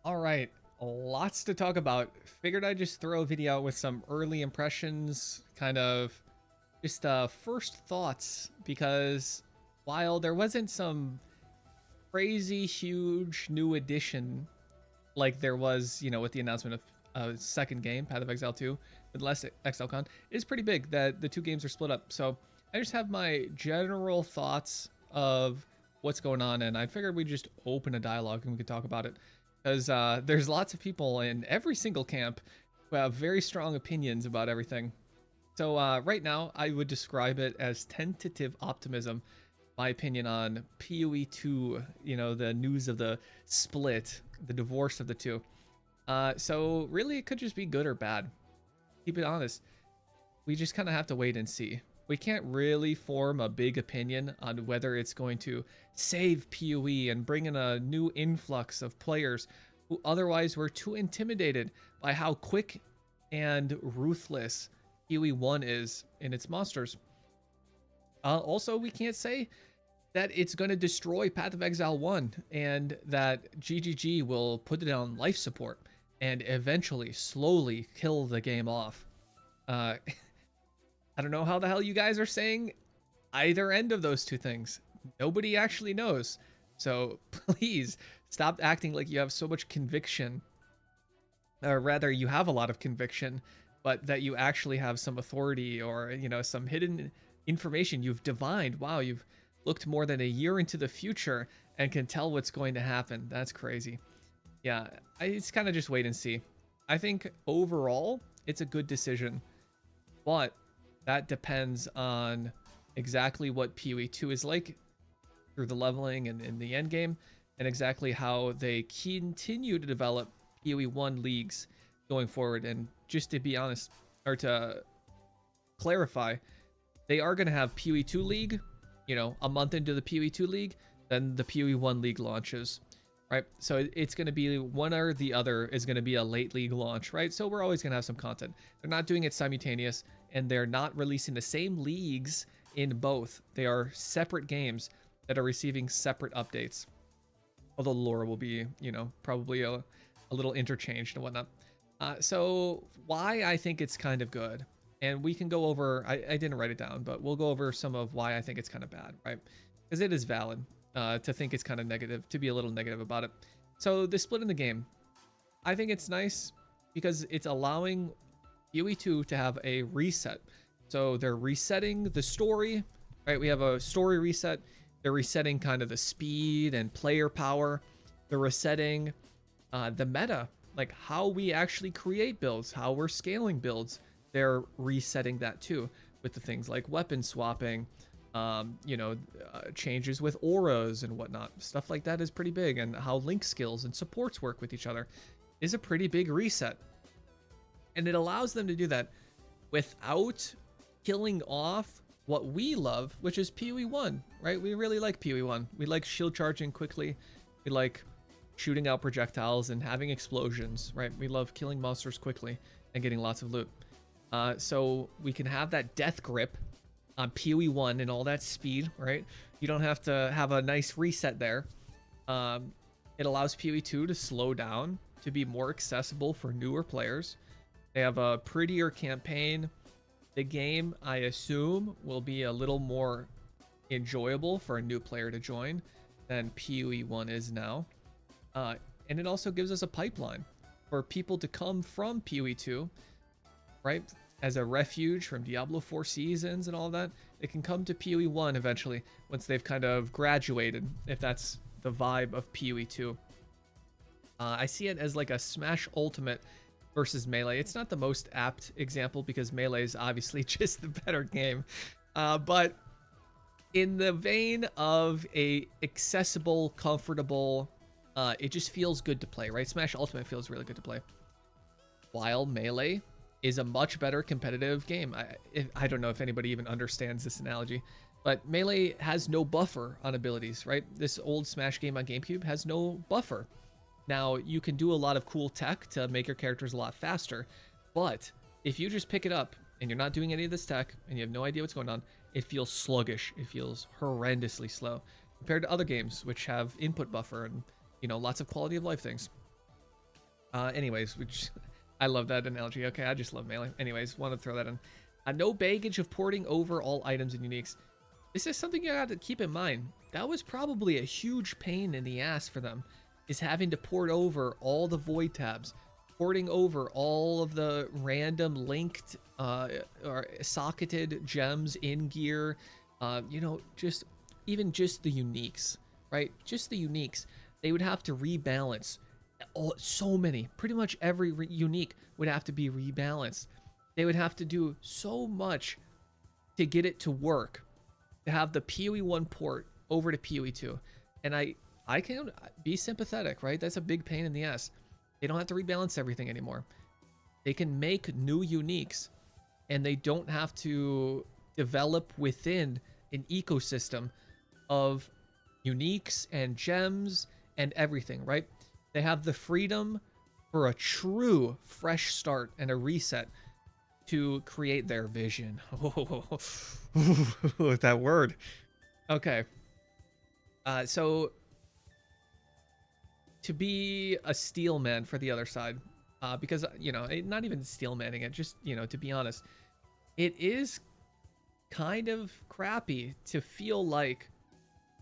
All right, lots to talk about. Figured I'd just throw a video out with some early impressions, kind of just first thoughts, because while there wasn't some crazy huge new addition like there was, with the announcement of a second game, Path of Exile 2, with less ExileCon, it is pretty big that the two games are split up. So I just have my general thoughts of what's going on, and I figured we'd just open a dialogue and we could talk about it. Because there's lots of people in every single camp who have very strong opinions about everything. So right now, I would describe it as tentative optimism. My opinion on POE 2, the news of the split, the divorce of the two. So really, it could just be good or bad. Keep it honest. We just kind of have to wait and see. We can't really form a big opinion on whether it's going to save PoE and bring in a new influx of players who otherwise were too intimidated by how quick and ruthless PoE 1 is in its monsters. Also, we can't say that it's going to destroy Path of Exile 1 and that GGG will put it on life support and eventually slowly kill the game off. Uh, I don't know how the hell you guys are saying either end of those two things. Nobody actually knows. So please stop acting like you have so much conviction, or rather, you have a lot of conviction, but that you actually have some authority or, some hidden information you've divined. Wow, you've looked more than a year into the future and can tell what's going to happen. That's crazy. Yeah, it's kind of just wait and see. I think overall, it's a good decision, but that depends on exactly what PoE 2 is like through the leveling and in the end game, and exactly how they continue to develop PoE 1 leagues going forward. And just to be honest, or to clarify, they are going to have PoE 2 league, a month into the PoE 2 league, then the PoE 1 league launches, right? So it's going to be one or the other is going to be a late league launch, right? So we're always going to have some content. They're not doing it simultaneous, and they're not releasing the same leagues in both. They are separate games that are receiving separate updates. Although the lore will be, probably a little interchanged and whatnot. So why I think it's kind of good, and we can go over, I didn't write it down, but we'll go over some of why I think it's kind of bad, right? Because it is valid to think it's kind of negative, to be a little negative about it. So the split in the game, I think it's nice because it's allowing PoE 2 to have a reset. So they're resetting the story, right? We have a story reset. They're resetting kind of the speed and player power. They're resetting the meta, like how we actually create builds, how we're scaling builds. They're resetting that too with the things like weapon swapping, changes with auras and whatnot. Stuff like that is pretty big, and how link skills and supports work with each other is a pretty big reset. And it allows them to do that without killing off what we love, which is PoE 1, right? We really like PoE 1. We like shield charging quickly. We like shooting out projectiles and having explosions, right? We love killing monsters quickly and getting lots of loot. So we can have that death grip on PoE 1 and all that speed, right? You don't have to have a nice reset there. It allows PoE 2 to slow down, to be more accessible for newer players. They have a prettier campaign. The game, I assume, will be a little more enjoyable for a new player to join than PoE 1 is now. And it also gives us a pipeline for people to come from PoE 2, right? As a refuge from Diablo 4 seasons and all that. They can come to PoE 1 eventually once they've kind of graduated, if that's the vibe of PoE 2. I see it as like a Smash Ultimate versus Melee. It's not the most apt example because Melee is obviously just the better game. But in the vein of a accessible, comfortable, it just feels good to play, right? Smash Ultimate feels really good to play. While Melee is a much better competitive game. I don't know if anybody even understands this analogy, but Melee has no buffer on abilities, right? This old Smash game on GameCube has no buffer. Now, you can do a lot of cool tech to make your characters a lot faster, but if you just pick it up and you're not doing any of this tech and you have no idea what's going on, it feels sluggish. It feels horrendously slow compared to other games which have input buffer and, lots of quality of life things. Anyways, which I love that analogy. Okay, I just love melee. Anyways, want to throw that in. No baggage of porting over all items and uniques. This is something you have to keep in mind. That was probably a huge pain in the ass for them, is having to port over all the void tabs, porting over all of the random linked or socketed gems in gear, you know, just even just the uniques, right? Just the uniques. They would have to rebalance. So many, pretty much every unique would have to be rebalanced. They would have to do so much to get it to work, to have the PoE 1 port over to PoE 2. And I can be sympathetic, right? That's a big pain in the ass. They don't have to rebalance everything anymore. They can make new uniques, and they don't have to develop within an ecosystem of uniques and gems and everything, right? They have the freedom for a true fresh start and a reset to create their vision. Oh, that word. Okay. So to be a steel man for the other side, because, you know, not even steel manning it, just, you know, to be honest, it is kind of crappy to feel like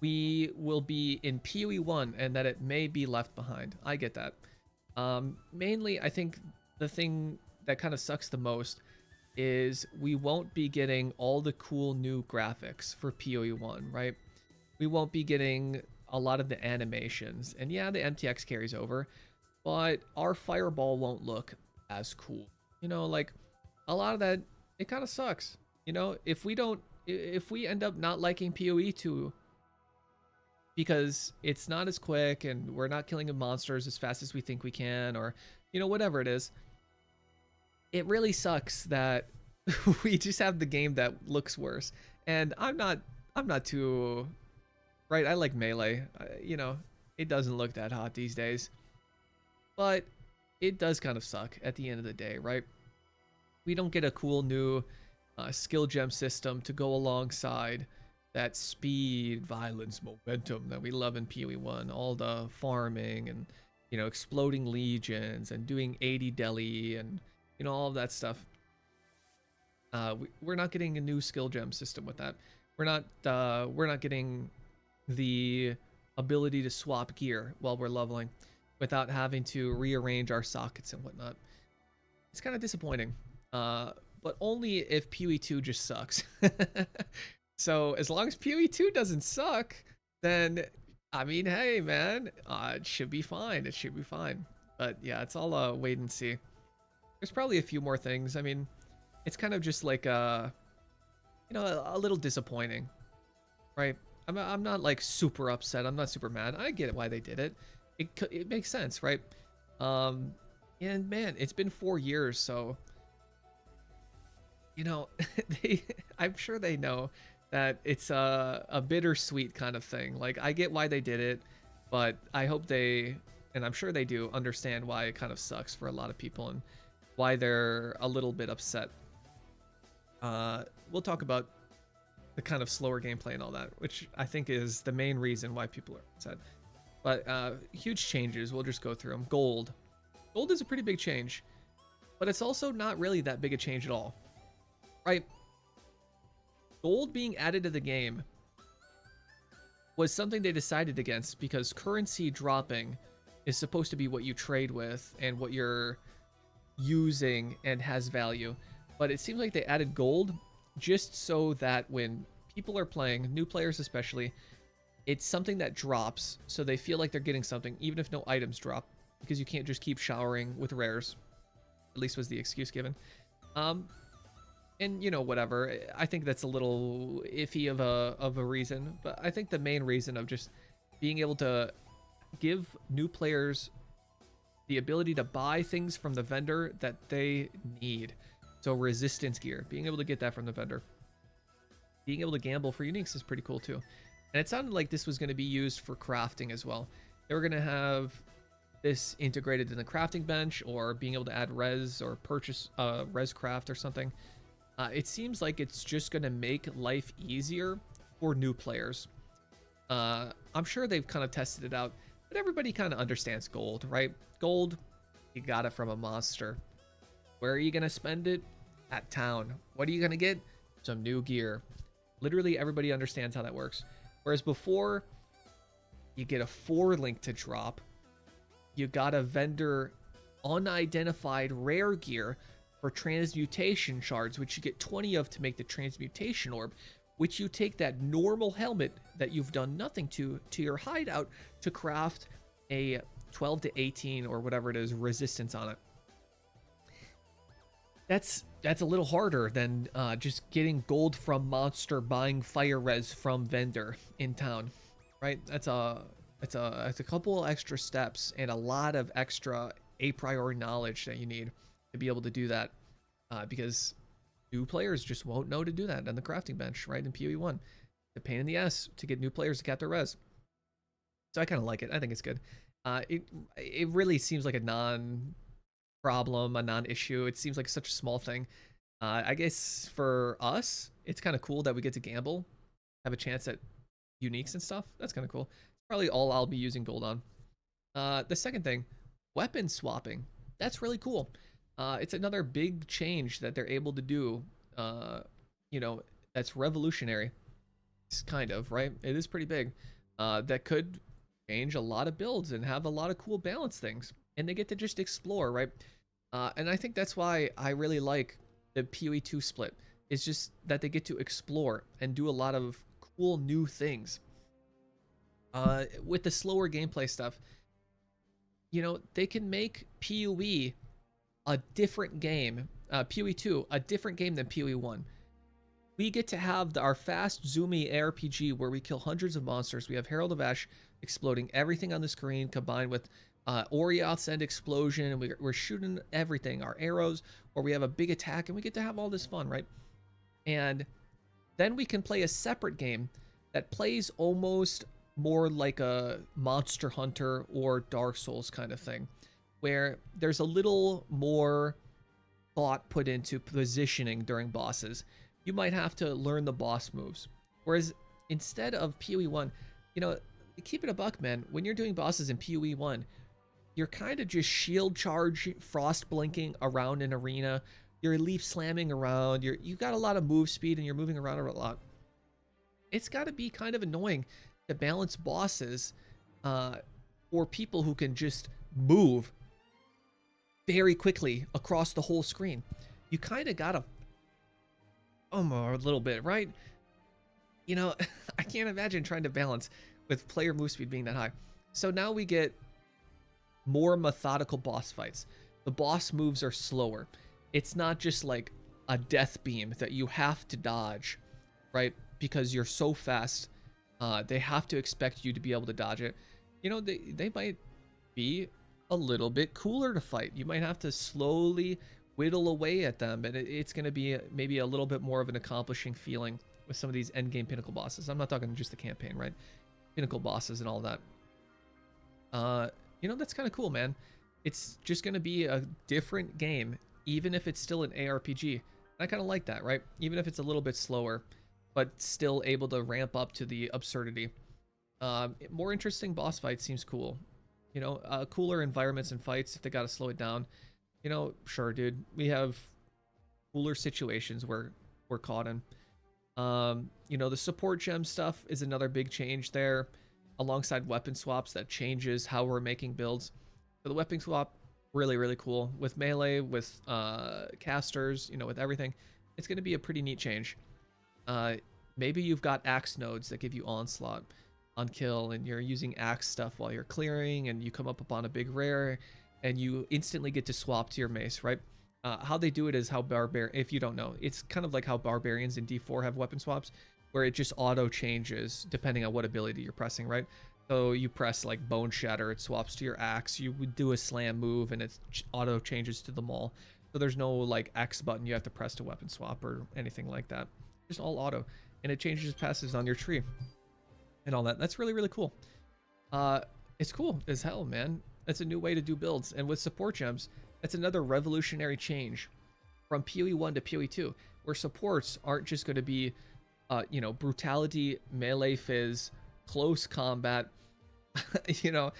we will be in PoE 1 and that it may be left behind. I get that. Mainly, I think the thing that kind of sucks the most is we won't be getting all the cool new graphics for PoE 1, right? We won't be getting a lot of the animations. And yeah, the MTX carries over, but our fireball won't look as cool. You know, like a lot of that, it kind of sucks. You know, if we end up not liking PoE 2 because it's not as quick and we're not killing monsters as fast as we think we can, or, you know, whatever it is, it really sucks that we just have the game that looks worse. And I'm not too, right? I like melee. You know, it doesn't look that hot these days, but it does kind of suck at the end of the day, right? We don't get a cool new skill gem system to go alongside that speed, violence, momentum that we love in PoE 1. All the farming and, you know, exploding legions and doing 80 deli and, you know, all of that stuff. We're not getting a new skill gem system with that. We're not getting the ability to swap gear while we're leveling without having to rearrange our sockets and whatnot. It's kind of disappointing, but only if PoE 2 just sucks. So as long as PoE 2 doesn't suck, then, I mean, hey man, it should be fine. It should be fine. But yeah, it's all wait and see. There's probably a few more things. I mean, it's kind of just like you know, a little disappointing, right? I'm not like super upset. I'm not super mad. I get why they did it. It makes sense, right? And man, it's been 4 years, so, you know, I'm sure they know that it's a bittersweet kind of thing. Like, I get why they did it, but I hope they, and I'm sure they do, understand why it kind of sucks for a lot of people and why they're a little bit upset. We'll talk about the kind of slower gameplay and all that, which I think is the main reason why people are upset. But huge changes, we'll just go through them. Gold is a pretty big change, but it's also not really that big a change at all, right? Gold being added to the game was something they decided against because currency dropping is supposed to be what you trade with and what you're using and has value. But it seems like they added gold just so that when people are playing, new players especially, it's something that drops, so they feel like they're getting something, even if no items drop, because you can't just keep showering with rares. At least was the excuse given. And, you know, whatever. I think that's a little iffy of a reason, but I think the main reason of just being able to give new players the ability to buy things from the vendor that they need. So resistance gear, being able to get that from the vendor. Being able to gamble for uniques is pretty cool too. And it sounded like this was going to be used for crafting as well. They were going to have this integrated in the crafting bench, or being able to add res or purchase res craft or something. It seems like it's just going to make life easier for new players. I'm sure they've kind of tested it out, but everybody kind of understands gold, right? Gold, You got it from a monster. Where are you going to spend it? At town. What are you going to get? Some new gear. Literally everybody understands how that works. Whereas before, you get a 4 link to drop. You got a vendor unidentified rare gear for transmutation shards, which you get 20 of to make the transmutation orb, which you take that normal helmet that you've done nothing to your hideout to craft a 12 to 18 or whatever it is resistance on it. That's a little harder than just getting gold from monster, buying fire res from vendor in town, right? It's a couple extra steps and a lot of extra a priori knowledge that you need to be able to do that, because new players just won't know to do that on the crafting bench, right? In POE 1, the pain in the ass to get new players to cap their res. So I kind of like it. I think it's good. It really seems like a non-problem, a non-issue. It seems like such a small thing. I guess for us, it's kind of cool that we get to gamble, have a chance at uniques and stuff. That's kind of cool. It's probably all I'll be using gold on. The second thing, weapon swapping. That's really cool. It's another big change that they're able to do. You know, that's revolutionary. It's kind of, right? It is pretty big. That could change a lot of builds and have a lot of cool balance things. And they get to just explore, right? And I think that's why I really like the PoE 2 split. It's just that they get to explore and do a lot of cool new things. With the slower gameplay stuff, you know, they can make PoE a different game. PoE 2, a different game than PoE 1. We get to have our fast, zoomy ARPG where we kill hundreds of monsters. We have Herald of Ash exploding everything on the screen, combined with Orioth's End explosion, and we're shooting everything, our arrows, or we have a big attack, and we get to have all this fun, right? And then we can play a separate game that plays almost more like a Monster Hunter or Dark Souls kind of thing, where there's a little more thought put into positioning during bosses. You might have to learn the boss moves. Whereas instead of PoE 1, you know, keep it a buck, man. When you're doing bosses in PoE 1, you're kind of just shield charge, frost blinking around an arena. You're leaf slamming around. You got a lot of move speed and you're moving around a lot. It's got to be kind of annoying to balance bosses for people who can just move very quickly across the whole screen. You kind of got to a little bit, right? You know, I can't imagine trying to balance with player move speed being that high. So now we get more methodical boss fights. The boss moves are slower. It's not just like a death beam that you have to dodge, right? Because you're so fast. They have to expect you to be able to dodge it. You know, they might be a little bit cooler to fight. You might have to slowly whittle away at them, and it's going to be maybe a little bit more of an accomplishing feeling with some of these endgame pinnacle bosses. I'm not talking just the campaign, right? Pinnacle bosses and all that. You know, that's kind of cool, man. It's just going to be a different game, even if it's still an ARPG. And I kind of like that, right? Even if it's a little bit slower, but still able to ramp up to the absurdity. More interesting boss fights seems cool. You know, cooler environments and fights if they got to slow it down. You know, sure, dude. We have cooler situations we're caught in. You know, the support gem stuff is another big change there, alongside weapon swaps that changes how we're making builds. So the weapon swap, really, really cool. With melee, with casters, you know, with everything. It's going to be a pretty neat change. Maybe you've got axe nodes that give you onslaught on kill, and you're using axe stuff while you're clearing, and you come up upon a big rare, and you instantly get to swap to your mace, right? How they do it is how if you don't know, it's kind of like how barbarians in D4 have weapon swaps, where it just auto changes depending on what ability you're pressing, right? So you press like Bone Shatter, it swaps to your axe. You would do a slam move, and it auto changes to the maul. So there's no like X button you have to press to weapon swap or anything like that. Just all auto, and it changes passes on your tree and all that. That's really, really cool. It's cool as hell, man. That's a new way to do builds. And with support gems, that's another revolutionary change from PoE 1 to PoE 2, where supports aren't just going to be, you know, brutality, melee fizz, close combat. you know,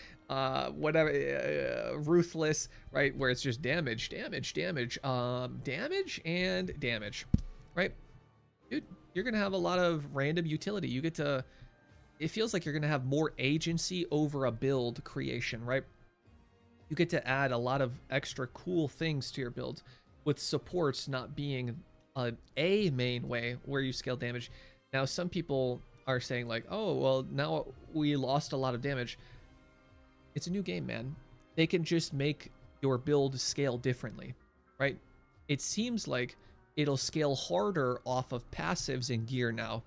whatever, ruthless, right? Where it's just damage, damage, damage, damage, and damage, right? Dude, you're gonna have a lot of random utility. You get to, it feels like you're gonna have more agency over a build creation, right? You get to add a lot of extra cool things to your build, with supports not being a main way where you scale damage. Now, some people are saying like, oh, well, now we lost a lot of damage. It's a new game, man. They can just make your build scale differently, right? It seems like it'll scale harder off of passives and gear now,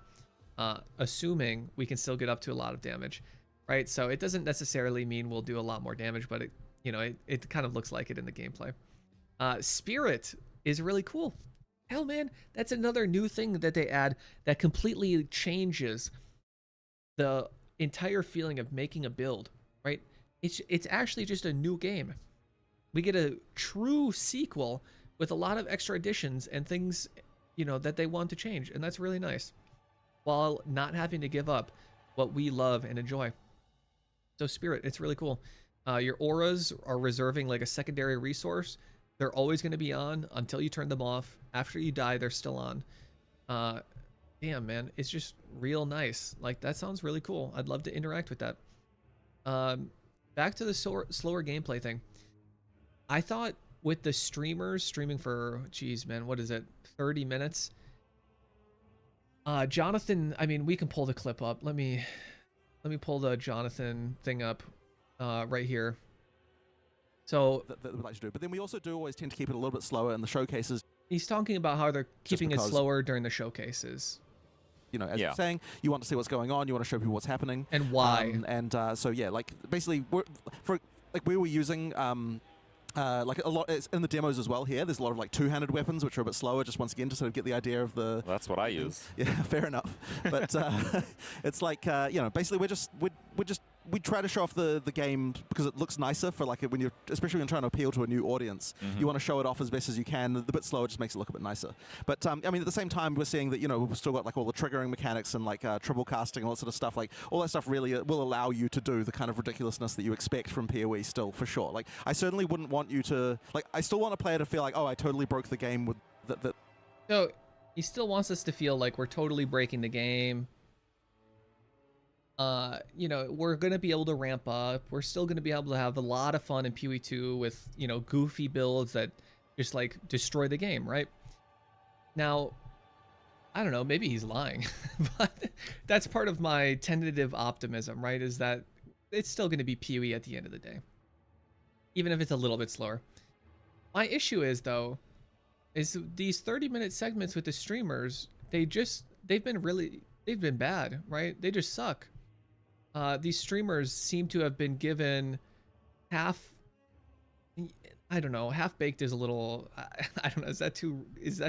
assuming we can still get up to a lot of damage, right? So it doesn't necessarily mean we'll do a lot more damage, but it kind of looks like it in the gameplay. Spirit is really cool. Hell, man, that's another new thing that they add that completely changes the entire feeling of making a build, right? It's actually just a new game. We get a true sequel with a lot of extra additions and things, that they want to change, and that's really nice, while not having to give up what we love and enjoy. So Spirit, it's really cool. Your auras are reserving like a secondary resource. They're always going to be on until you turn them off. After you die, they're still on. Damn, man, it's just real nice. Like, that sounds really cool. I'd love to interact with that. Back to the slower gameplay thing. I thought with the streamers streaming for, geez, man, what is it, 30 minutes? Jonathan, I mean, we can pull the clip up. Let me pull the Jonathan thing up right here. So that we like to do, but then we also do always tend to keep it a little bit slower in the showcases. He's talking about how they're keeping it slower during the showcases. As you're saying, you want to see what's going on, you want to show people what's happening, and why. So yeah, like basically, we were using like a lot in the demos as well. Here, there's a lot of like two-handed weapons, which are a bit slower. Just once again, to sort of get the idea of the. That's what I use. Yeah, fair enough. But it's like basically we try to show off the game because it looks nicer for like when you're, especially when you're trying to appeal to a new audience. Mm-hmm. You want to show it off as best as you can. The bit slower just makes it look a bit nicer. But I mean, at the same time, we're seeing that we've still got like all the triggering mechanics and like triple casting and all that sort of stuff. Like all that stuff really will allow you to do the kind of ridiculousness that you expect from POE still, for sure. Like I certainly wouldn't want you to like. I still want a player to feel like, oh, I totally broke the game with that. So he still wants us to feel like we're totally breaking the game. We're going to be able to ramp up. We're still going to be able to have a lot of fun in PoE 2 with, goofy builds that just like destroy the game, right? Now, I don't know, maybe he's lying, but that's part of my tentative optimism, right? Is that it's still going to be PoE at the end of the day, even if it's a little bit slower. My issue is, though, is these 30-minute segments with the streamers, they've been bad, right? They just suck. These streamers seem to have been given half baked is a little, I don't know, is that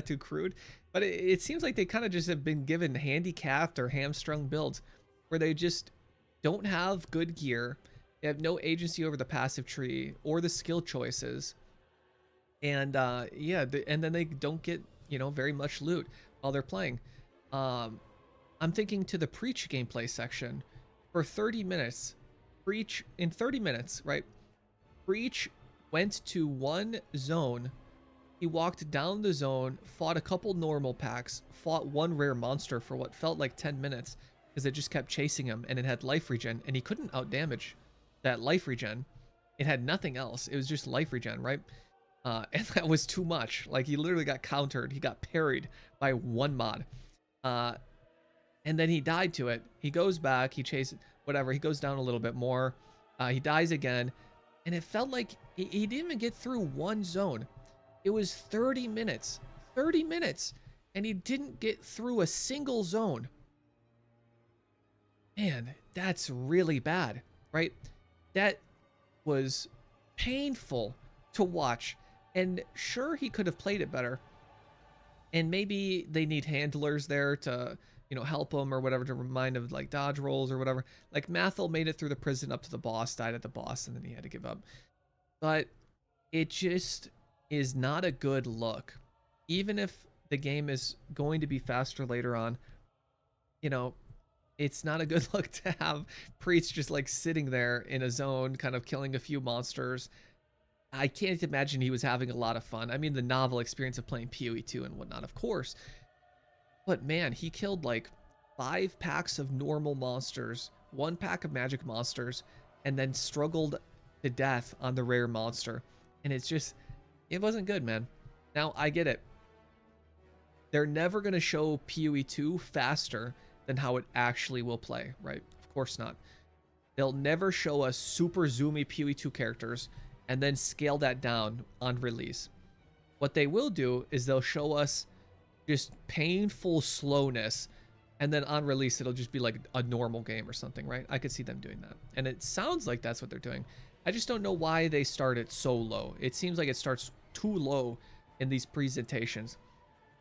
too crude? But it seems like they kind of just have been given handicapped or hamstrung builds where they just don't have good gear. They have no agency over the passive tree or the skill choices. And and then they don't get, very much loot while they're playing. I'm thinking to the Preach gameplay section. For 30 minutes, Preach, in 30 minutes, right? Preach went to one zone. He walked down the zone, fought a couple normal packs, fought one rare monster for what felt like 10 minutes because it just kept chasing him and it had life regen and he couldn't outdamage that life regen. It had nothing else. It was just life regen, right? And that was too much. Like he literally got countered. He got parried by one mod. And then he died to it. He goes back, he chases, whatever, he goes down a little bit more. He dies again. And it felt like he didn't even get through one zone. It was 30 minutes. 30 minutes. And he didn't get through a single zone. Man, that's really bad, right? That was painful to watch. And sure, he could have played it better. And maybe they need handlers there to help him or whatever, to remind him of like dodge rolls or whatever. Like Mathel made it through the prison up to the boss, died at the boss, and then he had to give up. But it just is not a good look. Even if the game is going to be faster later on, it's not a good look to have Priest just like sitting there in a zone, kind of killing a few monsters. I can't imagine he was having a lot of fun. I mean, the novel experience of playing PoE 2 and whatnot, of course. But man, he killed like 5 packs of normal monsters, 1 pack of magic monsters, and then struggled to death on the rare monster. And it's just, it wasn't good, man. Now, I get it. They're never going to show PoE 2 faster than how it actually will play, right? Of course not. They'll never show us super zoomy PoE 2 characters and then scale that down on release. What they will do is they'll show us just painful slowness, and then on release it'll just be like a normal game or something, right? I could see them doing that, and it sounds like that's what they're doing. I just don't know why they start it so low. It seems like it starts too low in these presentations.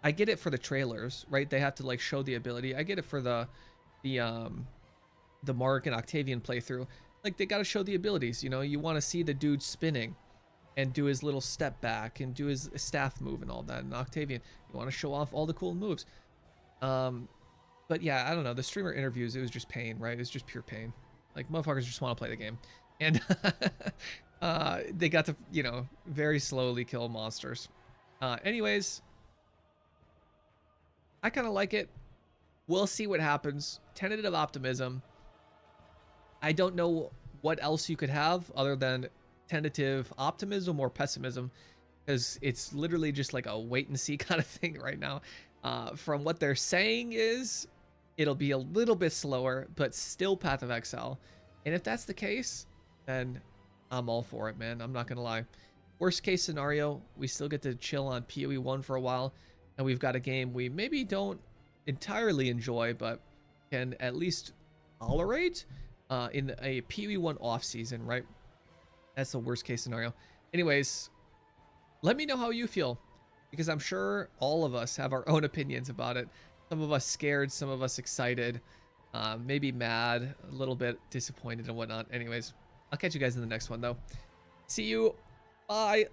I get it for the trailers, right? They have to like show the ability. I get it for the Mark and Octavian playthrough. Like, they got to show the abilities, you know? You want to see the dude spinning and do his little step back and do his staff move and all that. And Octavian, you want to show off all the cool moves. But yeah, I don't know. The streamer interviews, it was just pain, right? It was just pure pain. Like, motherfuckers just want to play the game. And they got to, you know, very slowly kill monsters. Anyways, I kind of like it. We'll see what happens. Tentative optimism. I don't know what else you could have other than tentative optimism or pessimism, because it's literally just like a wait and see kind of thing right now. From what they're saying is it'll be a little bit slower, but still Path of Exile. And if that's the case, then I'm all for it, man. I'm not going to lie. Worst case scenario, we still get to chill on PoE 1 for a while, and we've got a game we maybe don't entirely enjoy, but can at least tolerate in a PoE 1 off season, right? That's the worst case scenario. Anyways, let me know how you feel, because I'm sure all of us have our own opinions about it. Some of us scared, some of us excited, maybe mad, a little bit disappointed and whatnot. Anyways, I'll catch you guys in the next one, though. See you. Bye.